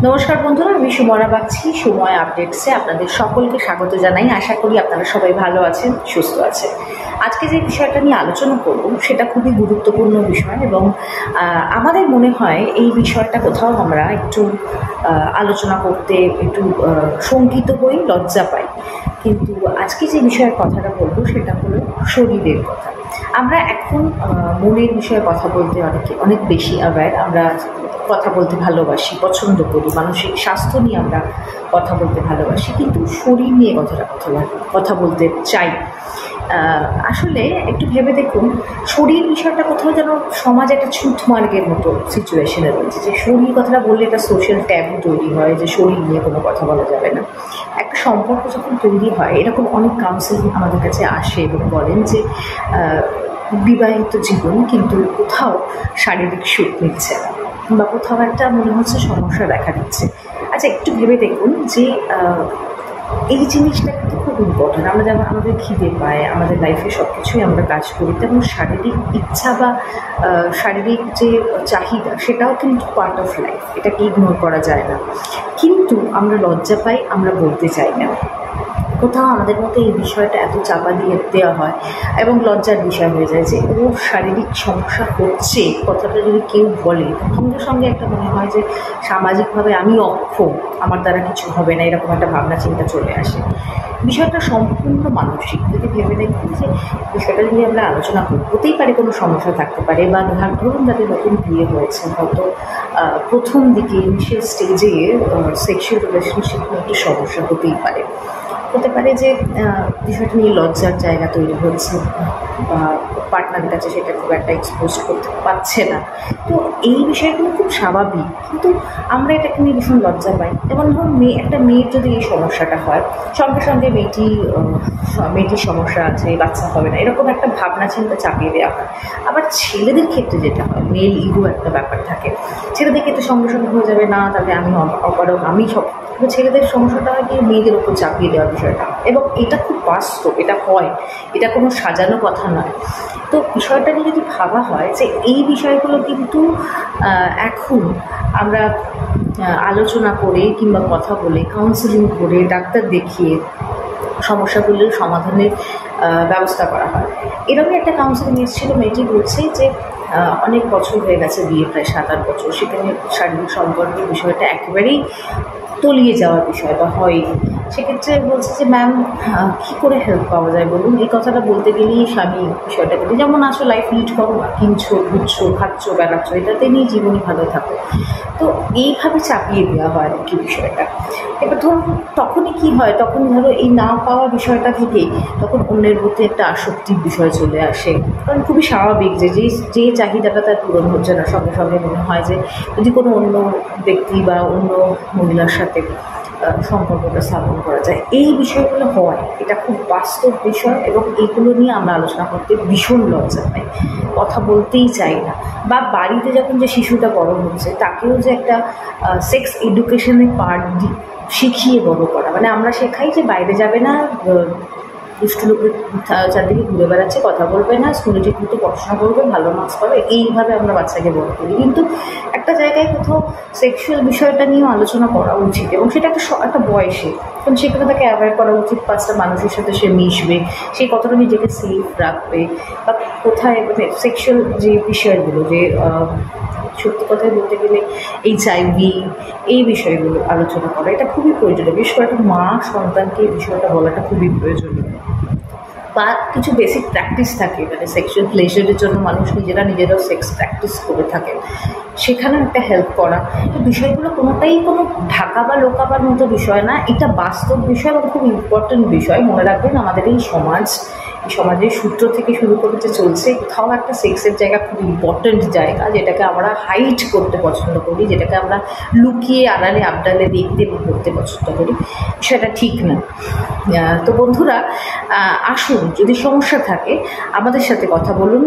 নমস্কার বন্ধুরা, আমি সুমনা বাগচি। সময় আপডেটসে আপনাদের সকলকে স্বাগত জানাই। আশা করি আপনারা সবাই ভালো আছেন, সুস্থ আছেন। আজকে যে বিষয়টা নিয়ে আলোচনা করব সেটা খুবই গুরুত্বপূর্ণ বিষয় এবং আমাদের মনে হয় এই বিষয়টা কোথাও আমরা একটু আলোচনা করতে একটু শঙ্কিত হই, লজ্জা পাই। কিন্তু আজকে যে বিষয়ের কথাটা বলবো সেটা হলো শরীরের কথা। আমরা এখন মনের বিষয়ে কথা বলতে অনেক বেশি অ্যাওয়্যার। আমরা কথা বলতে ভালোবাসি, পছন্দ করি, মানসিক স্বাস্থ্য নিয়ে আমরা কথা বলতে ভালোবাসি, কিন্তু শরীর নিয়ে কথা বলতে চাই। আসলে একটু ভেবে দেখুন, শরীর বিষয়টা কোথাও যেন সমাজে একটা ছুঁতমার্গের মতো সিচুয়েশনে রয়েছে, যে শরীর কথাটা বললে একটা সোশ্যাল ট্যাবু তৈরি হয়, যে শরীর নিয়ে কোনো কথা বলা যাবে না। একটা সম্পর্ক যখন তৈরি হয়, এরকম অনেক কাউন্সেলিং আমাদের কাছে আসে এবং বলেন যে বিবাহিত জীবন, কিন্তু কোথাও শারীরিক সুখ মিলছে না বা কোথাও একটা মনে হচ্ছে সমস্যা দেখা দিচ্ছে। আচ্ছা, একটু ভেবে দেখুন যে এই জিনিসটা কিন্তু খুব ইম্পর্টেন্ট। আমরা যেমন আমাদের খিদে পায়, আমাদের লাইফে সব কিছুই আমরা কাজ করি, তেমন শারীরিক ইচ্ছা বা শারীরিক যে চাহিদা সেটাও কিন্তু পার্ট অফ লাইফ, এটাকে ইগনোর করা যায় না। কিন্তু আমরা লজ্জা পাই, আমরা বলতে চাই না। কোথাও আমাদের মধ্যে এই বিষয়টা এত চাপা দেওয়া হয় এবং লজ্জার বিষয় হয়ে যায় যে ওর শারীরিক সমস্যা হচ্ছে, কথাটা যদি কেউ বলে সঙ্গে সঙ্গে একটা মনে হয় যে সামাজিকভাবে আমি অক্ষম, আমার দ্বারা কিছু হবে না, এরকম একটা ভাবনা চিন্তা চলে আসে। বিষয়টা সম্পূর্ণ মানসিক। যদি ভেবে দেখি যে বিষয়টা নিয়ে আমরা আলোচনা করি, হতেই পারে কোনো সমস্যা থাকতে পারে, বা ধরুন যাদের নতুন বিয়ে হয়েছে, হয়তো প্রথম দিকে ইনিশিয়াল স্টেজে সেক্সুয়াল রিলেশনশিপ নিয়ে একটু সমস্যা হতে পারে যে বিষয়টা নিয়ে লজ্জার জায়গা তৈরি হচ্ছে, বা পার্টনারের কাছে সেটা খুব একটা এক্সপোজ করতে পারছে না। তো এই বিষয়গুলো খুব স্বাভাবিক, কিন্তু আমরা এটাকে নিয়ে ভীষণ লজ্জা পাই। যেমন ধরুন একটা মেয়ের যদি এই সমস্যাটা হয়, সঙ্গে সঙ্গে মেয়েটির সমস্যা আছে, বাচ্চা হবে না, এরকম একটা ভাবনা চিন্তা চাপিয়ে দেওয়া হয়। আবার ছেলেদের ক্ষেত্রে যেটা হয়, মেল ইগো একটা ব্যাপার থাকে, ছেলেদের ক্ষেত্রে সঙ্গে সঙ্গে হয়ে যাবে না, তবে আমি অপারগ, আমি সব। ছেলেদের সমস্যাটা হয় কি, মেয়েদের ওপর চাপিয়ে দেওয়ার বিষয়টা, এবং এটা খুব বাস্তব, এটা হয়, এটা কোনো সাজানো কথা নয়। তো বিষয়টা নিয়ে যদি ভাবা হয় যে এই বিষয়গুলো কিন্তু এখন আমরা আলোচনা করে কিংবা কথা বলে, কাউন্সেলিং করে, ডাক্তার দেখিয়ে সমস্যাগুলোর সমাধানের ব্যবস্থা করা হয়। এরকমই একটা কাউন্সেলিং এসেছিল, মেয়েটি বলছে যে অনেক বছর হয়ে গেছে বিয়ে, প্রায় 7-8 বছর, সেখানে শারীরিক সম্পর্কের বিষয়টা একেবারেই তলিয়ে যাওয়ার বিষয় বা হয়নি। সেক্ষেত্রে বলছে যে ম্যাম, কী করে হেল্প পাওয়া যায় বলুন। এই কথাটা বলতে গেলেই স্বামী বিষয়টা বলি, যেমন আসো লাইফ লিড করো না, কিনছো, ঘুরছো, খাচ্ছো, বেড়াচ্ছ, এটাতে নিয়ে জীবনই ভালো থাকো। তো এইভাবে চাপিয়ে দেওয়া হয় আর কি বিষয়টা। এবার ধরুন তখনই কী হয়, তখন ধরো এই না পাওয়া বিষয়টা থেকেই তখন অন্যের প্রতি একটা আসক্তির বিষয় চলে আসে। কারণ খুবই স্বাভাবিক যে চাহিদাটা তার পূরণ হচ্ছে না, সঙ্গে সঙ্গে মনে হয় যে যদি কোনো অন্য ব্যক্তি বা অন্য মহিলার সাথে সম্পর্কটা স্থাপন করা যায়। এই বিষয়গুলো হয়, এটা খুব বাস্তব বিষয়, এবং এইগুলো নিয়ে আমরা আলোচনা করতে ভীষণ লজ্জা পাই, কথা বলতেই চাই না। বা বাড়িতে যখন যে শিশুটা বড় হচ্ছে, তাকেও যে একটা সেক্স এডুকেশনের পার্ট শিখিয়ে বড় করা, মানে আমরা শেখাই যে বাইরে যাবে না, দুষ্টু লোকের চারদিকে ঘুরে বেড়াচ্ছে, কথা বলবে না, স্কুলে ঠিক মতো পড়াশোনা করবে, ভালো মার্কস পাবে, এইভাবে আমরা বাচ্চাকে বড় করি। কিন্তু একটা জায়গায় কোথাও সেক্সুয়াল বিষয়টা নিয়েও আলোচনা করা উচিত, এবং সেটা একটা বয়সে, কারণ সেখানে তাকে অ্যাভয়েড করা উচিত। 5টা মানুষের সাথে সে মিশবে, সেই কতটা নিজেকে সেফ রাখবে, বা কোথায় মানে সেক্সুয়াল যে বিষয়গুলো, যে সত্যি কথায় বলতে গেলে HIV, এই বিষয়গুলো আলোচনা করা, এটা খুবই প্রয়োজনীয়। বিশেষ করে একটা মা সন্তানকে এই বিষয়টা বলাটা খুবই প্রয়োজনীয়। বা কিছু বেসিক প্র্যাকটিস থাকে, মানে সেক্সুয়াল প্লেজারের জন্য মানুষ নিজেরাও সেক্স প্র্যাকটিস করে থাকে, সেখানে একটা হেল্প করা। তো বিষয়গুলো কোনোটাই কোনো ঢাকা বা লোকাবার মতো বিষয় না, এটা বাস্তব বিষয় এবং খুব ইম্পর্টেন্ট বিষয়। মনে রাখবেন, আমাদের এই সমাজের সূত্র থেকে শুরু করে যে চলছে, কোথাও একটা সেক্সের জায়গা খুব ইম্পর্টেন্ট জায়গা, যেটাকে আমরা হাইড করতে পছন্দ করি, যেটাকে আমরা লুকিয়ে আড়ালে আবডালে দেখতে এবং করতে পছন্দ করি, সেটা ঠিক না। তো বন্ধুরা, আসুন, যদি সমস্যা থাকে আমাদের সাথে কথা বলুন,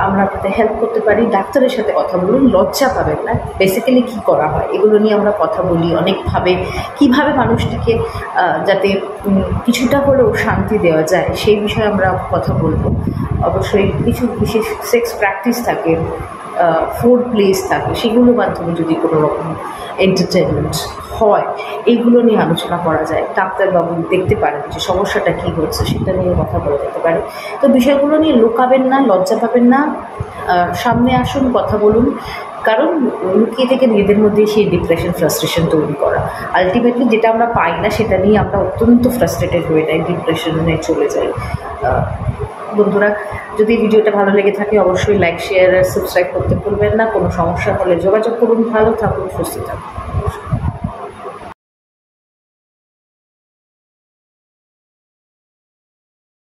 আমরা আপনাদের হেল্প করতে পারি। ডাক্তারের সাথে কথা বলুন, লজ্জা পাবেন না। বেসিক্যালি কী করা হয় এগুলো নিয়ে আমরা কথা বলি অনেকভাবে, কীভাবে মানুষটিকে যাতে কিছুটা হলেও শান্তি দেওয়া যায় সেই বিষয়ে আমরা কথা বলবো। অবশ্যই কিছু বিশেষ সেক্স প্র্যাকটিস থাকে, ফোর প্লেস থাকে, সেগুলোর মাধ্যমে যদি কোনো রকম এন্টারটেনমেন্ট হয় এইগুলো নিয়ে আলোচনা করা যায়। ডাক্তারবাবু দেখতে পারেন যে সমস্যাটা কী হচ্ছে, সেটা নিয়ে কথা বলা যেতে পারে। তো বিষয়গুলো নিয়ে লুকাবেন না, লজ্জা পাবেন না, সামনে আসুন, কথা বলুন। কারণ লুকিয়ে থেকে নিজেদের মধ্যে সেই ডিপ্রেশন, ফ্রাস্ট্রেশন তৈরি করা, আলটিমেটলি যেটা আমরা পাই না সেটা নিয়ে আমরা অত্যন্ত ফ্রাস্ট্রেটেড হয়ে যাই, ডিপ্রেশনে চলে যাই। বন্ধুরা, যদি ভিডিওটা ভালো লেগে থাকে অবশ্যই লাইক, শেয়ার আর সাবস্ক্রাইব করতে ভুলবেন না। কোনো সমস্যা হলে যোগাযোগ করুন। ভালো থাকুন, সুস্থ থাকুন।